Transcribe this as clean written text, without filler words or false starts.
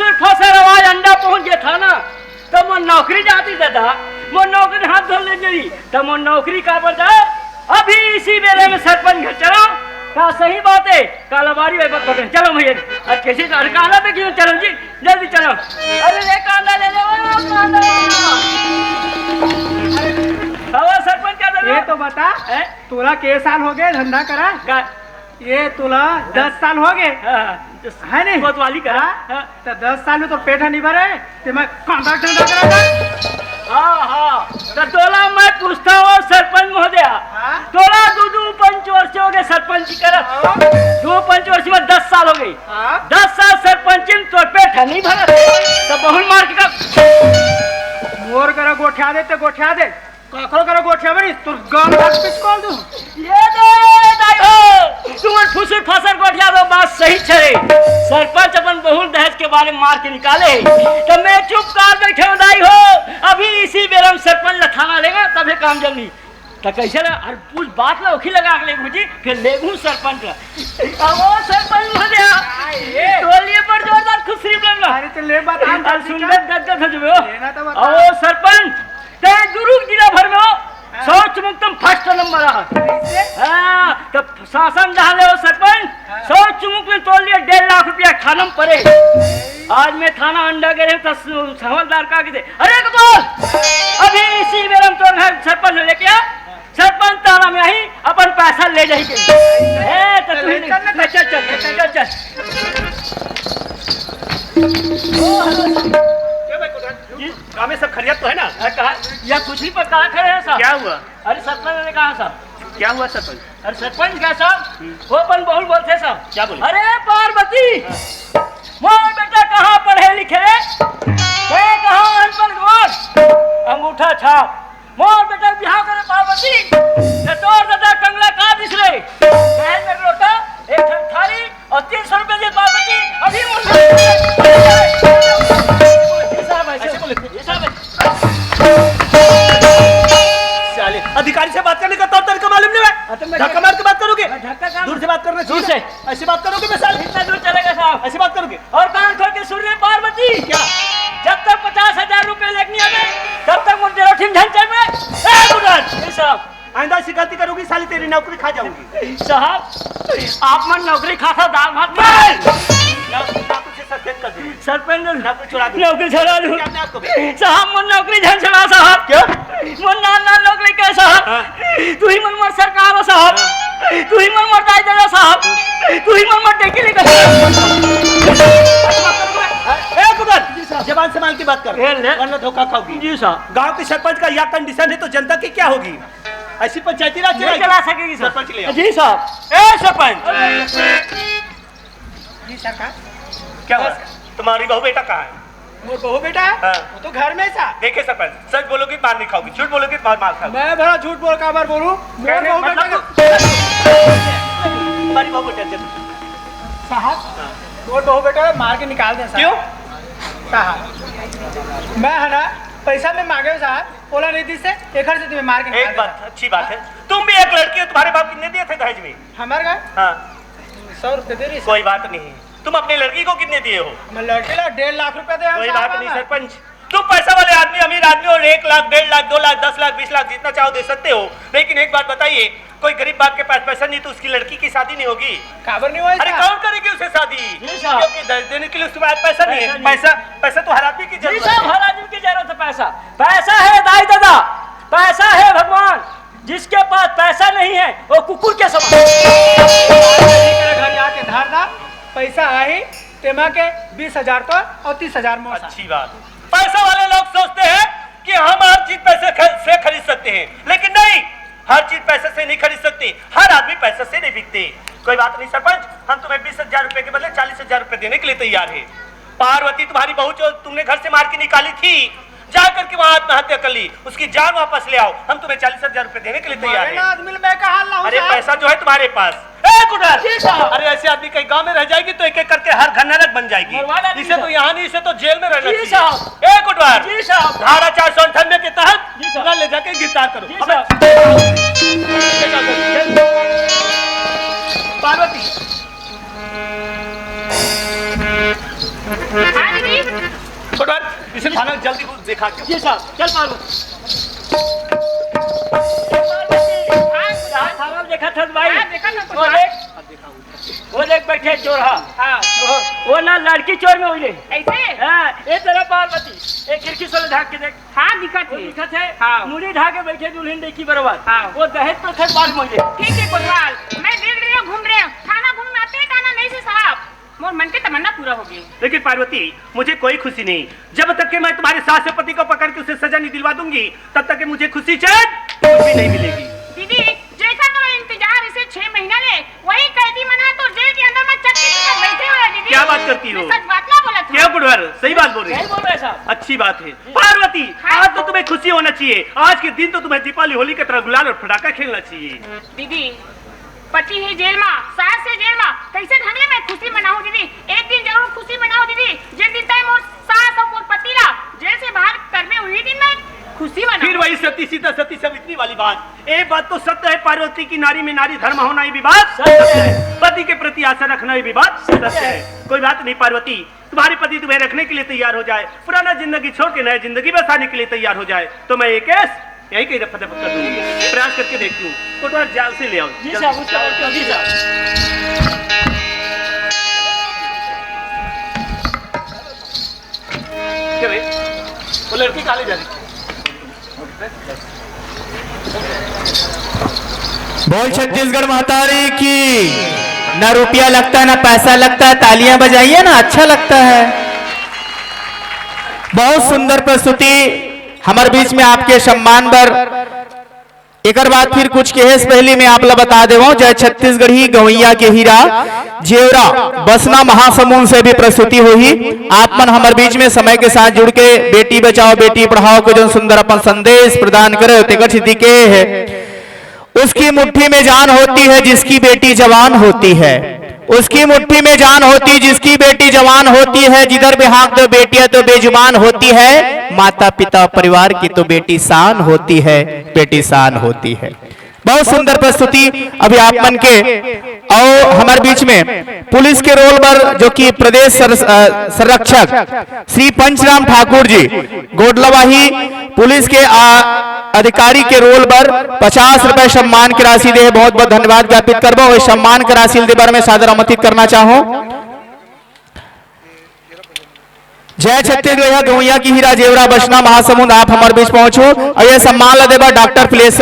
फुसुर फसर आवाज अंडा पहुंच गया था ना तो वो नौकरी जाती दादा वो नौकरी हाथ धर ले गई तो वो नौकरी का बता अभी इसी बेले में सरपंच घर चलो का सही बात है कालाबारी भाई बात पकड़ चलो भैया आज कैसे काला पे क्यों चलो जी जल्दी चलो अरे ले कांदा ले लो हवा सरपंच क्या ये तो बता तोला के साल हो गए धंधा करा ये तोला 10 साल हो गए है नहीं कोतवाली करा तो 10 साल में तो पेट नहीं भरे ते मैं कांदा धंधा करा हाँ तो तोला मैं पूछता हूँ सरपंच महोदय तोला दो पंच वर्ष हो गए सरपंच करा 2 पंच वर्ष में 10 साल हो गई 10 साल सरपंच तो पेट नहीं भरा तो बहुत मार के मोर करा गोठिया दे ते गोठिया दे काकरो करा गोठिया बनी तू गांव हाथ पे कॉल दूं ये दे दाई हो तुम फुसुर फसर गोठिया दो बात सही छरे सरपंच अपन बहुत दहेज के बारे में मार के निकाले तो मैं चुप कर बैठे हूं दाई हो अभी इसी बेरम सरपंच लखाना लेगा तबे काम जल्दी तो कैसे ना और पूछ बात ला ओखी लगा ले मुझे फिर लेगू सरपंच ला ओ सरपंच हो गया टोलिए पर जोरदार खुशी लगला अरे तो ले बात हम सुंदर गदगद हो जबे लेना तो बता ओ सरपंच ते दुर्ग जिला भर में हो शौच मुक्तम फर्स्ट नंबर हाँ तो शासन जहाँ ले हो सरपंच शौच मुक्त में तोड़ लिया 1.5 लाख रुपया खाना में पड़े आज मैं थाना अंडा गए तो समझदार का दे अरे बोल अभी इसी बेर हम तो सरपंच लेके आ सरपंच तारा में आई अपन पैसा ले जाएंगे चल चल चल काम सब खरियत तो है ना कहा या कुछ नहीं पर कहा खड़े हैं साहब क्या हुआ अरे सरपंच ने कहा साहब क्या हुआ सरपंच अरे सरपंच क्या साहब वो अपन बहुत बोलते साहब क्या बोले अरे पार्वती मोर बेटा कहाँ पढ़े लिखे कहाँ अनपढ़ गवार अंगूठा छाप मोर बेटा बिहार करे पार्वती तोर दादा कंगला का दिस रे बहन में रोटा एक थाली और 300 रुपए दे पार्वती अभी अधिकारी से बात करने का तौर तरीका मालूम नहीं है धक्का मार के बात करोगे दूर से बात करना दूर से ऐसी बात करोगे मैं साल कितना दूर चलेगा साहब ऐसी बात करोगे और कान खोल के सुन रहे पार्वती क्या जब तक 50,000 रुपए लेके आवे तब तक मुझे रोटी झंझट में साहब आइंदा ऐसी गलती करोगी साली तेरी नौकरी खा जाऊंगी साहब आप मन नौकरी खाता दाल भात सरपंच नौकरी छोड़ा दूं साहब मन नौकरी झंझड़ा साहब क्यों मन ना नौकरी के साहब तू ही मन मर सरकार हो साहब तू ही मन मर दाई दे साहब तू ही मन मर टेकी लेकर जबान संभाल के बात कर वरना धोखा खाओगी जी साहब गांव के सरपंच का यह कंडीशन है तो जनता की क्या होगी ऐसी पंचायती राज चला सकेगी सरपंच ले जी साहब ए सरपंच जी सरकार क्या हुआ तुम्हारी बहू बेटा कहाँ है मोर बहू बेटा है वो तो घर में सा देखे सरपंच सच बोलोगे मार नहीं खाओगी झूठ बोलोगे मार खाओगी मैं बड़ा झूठ बोल का बार बोलूं मोर बहू बेटा तुम्हारी बहू बेटा साहब मोर बहू बेटा मार के निकाल दे क्यों साहब मैं है ना पैसा में मांगे साहब ओला नहीं दी से एक से तुम्हें मार के एक बात अच्छी बात है तुम भी एक लड़की हो तुम्हारे बाप कितने दिए थे दहेज में हमारे घर हाँ 100 रुपए दे रही कोई बात नहीं तुम अपनी लड़की को कितने दिए हो मैं लड़के ला 1.5 लाख रुपए दे कोई बात नहीं सरपंच तुम पैसा वाले आदमी अमीर आदमी और 1 लाख 1.5 लाख 2 लाख 10 लाख 20 लाख जितना चाहो दे सकते हो लेकिन एक बात बताइए कोई गरीब बाप के पास पैसा नहीं तो उसकी लड़की की शादी नहीं होगी काबर नहीं हुआ अरे कौन करेगी उसे शादी क्योंकि दहेज देने के लिए उसके पास पैसा नहीं है पैसा तो हर आदमी की जरूरत है हर आदमी की जरूरत है पैसा है दाई दादा पैसा है भगवान जिसके पास पैसा नहीं है वो कुकुर के समान घर आके धारना पैसा आई तेमा के 20,000 तो और 30,000 मौसा अच्छी बात पैसा वाले लोग सोचते हैं कि हम हर चीज पैसे से खरीद सकते हैं लेकिन नहीं हर चीज पैसे से नहीं खरीद सकते हर आदमी पैसे से नहीं बिकते कोई बात नहीं सरपंच हम तुम्हें 20,000 रुपए के बदले 40,000 रुपए देने के लिए तैयार है पार्वती तुम्हारी बहू जो तुमने घर से मार के निकाली थी जाकर के वहां आत्महत्या कर ली उसकी जान वापस ले आओ हम तुम्हें 40,000 रुपए देने के लिए तैयार हैं अरे पैसा जो है तुम्हारे पास अरे ऐसे आदमी कहीं गांव में रह जाएगी तो एक एक करके हर घर नरक बन जाएगी इसे तो यहाँ नहीं इसे तो जेल में रहना चाहिए एक उठवार धारा 498 के तहत ले जाके गिरफ्तार करो पार्वती इसे थाना जल्दी कुछ दिखा के। जी साहब, चल पार्वती। थाना देखा था भाई, वो देख बैठे चोर। वो ना लड़की चोर में हुई ऐसे ये तेरा पार्वती, एक खिड़की से ढाक के देख। हाँ दिखत है। दिखत है। हाँ। मुड़ी ढाके बैठे दुल्हन देखी बराबर। हाँ। वो दहेज पर खर बाल मुझे। ठीक है कोतवाल, मैं देख रही हूँ, घूम रही हूँ, थाना घूम आते हैं, थाना नहीं से साहब, मोर मन के तमन्ना पूरा हो गई। लेकिन पार्वती, मुझे कोई खुशी नहीं जब तक कि मैं तुम्हारे सास से पति को पकड़ के उसे सजा नहीं दिलवा दूंगी, तब तक कि मुझे खुशी चैन कुछ भी नहीं मिलेगी। दीदी जैसा तो इंतजार इसे 6 महीना ले, वही कैदी मना तो जेल के अंदर में चक्की पर बैठे हुए हैं। दीदी क्या बात करती हो? मैं सच बात ना बोला था। क्या गुड़वर, सही बात बोल रही सही है। बोल रहे साहब। अच्छी बात है पार्वती, आज तो तुम्हें खुशी होना चाहिए। आज के दिन तो तुम्हें दीपावली होली की तरह गुलाल और पटाखा खेलना चाहिए। दीदी पति है जेल में, सास से जेल में, कैसे ढंगले में खुशी मनाऊं दीदी? एक दिन जरूर खुशी मनाओ दीदी, जिस दिन तक मोर सास और मोर पति ला जेल से बाहर करने हुई दिन में खुशी मनाऊं। फिर वही सती सीता सती सवित्री वाली बात। एक बात तो सत्य है पार्वती की, नारी में नारी धर्म होना ही भी बात सत्य है। पति के प्रति आशा रखना ही भी बात सत्य है। कोई बात नहीं पार्वती, तुम्हारे पति तुम्हें रखने के लिए तैयार हो जाए, पुराना जिंदगी छोड़ के नया जिंदगी बसाने के लिए तैयार हो जाए, तो मैं एक केस यही कहीं रफा दफा कर दूंगी। प्रयास करके देखती हूँ, कोतवाल जाल से ले आओ। जी साहब, उसका जी साहब। क्या भाई, वो लड़की कहाँ ले जा रही? बोल छत्तीसगढ़ महतारी की। ना रुपया लगता है ना पैसा लगता है, तालियां बजाइए ना, अच्छा लगता है। बहुत सुंदर प्रस्तुति हमारे बीच में आपके सम्मान पर। एक बात फिर कुछ केस पहले में आप ला बता दे जय छत्तीसगढ़ी गवैया के हीरा जेवरा बसना महासमुंद से भी प्रस्तुति हुई। आप मन हमारे बीच में समय के साथ जुड़ के बेटी बचाओ बेटी पढ़ाओ को जो सुंदर अपन संदेश प्रदान करे के है। उसकी मुट्ठी में जान होती है जिसकी बेटी जवान होती है, उसकी मुट्ठी में जान होती जिसकी बेटी जवान होती है। जिधर भी हाथ दो बेटियां तो बेजुबान होती है, माता पिता परिवार की तो बेटी शान होती है, बेटी शान होती है। बहुत सुंदर प्रस्तुति अभी आप मन के। और हमारे बीच में पुलिस के रोल पर जो कि प्रदेश संरक्षक श्री पंचराम ठाकुर जी गोडलवाही पुलिस के अधिकारी के रोल पर 50 रुपए सम्मान की राशि दे, बहुत बहुत धन्यवाद ज्ञापित करबो। इस सम्मान की राशि दे बारे में सादर आमंत्रित करना चाहूं। जय छत्तीसगढ़ गवैया की हीरा जेवरा बसना महासमुंद आप हमारे बीच पहुंचो और यह सम्मान ला देबा डॉक्टर प्लेस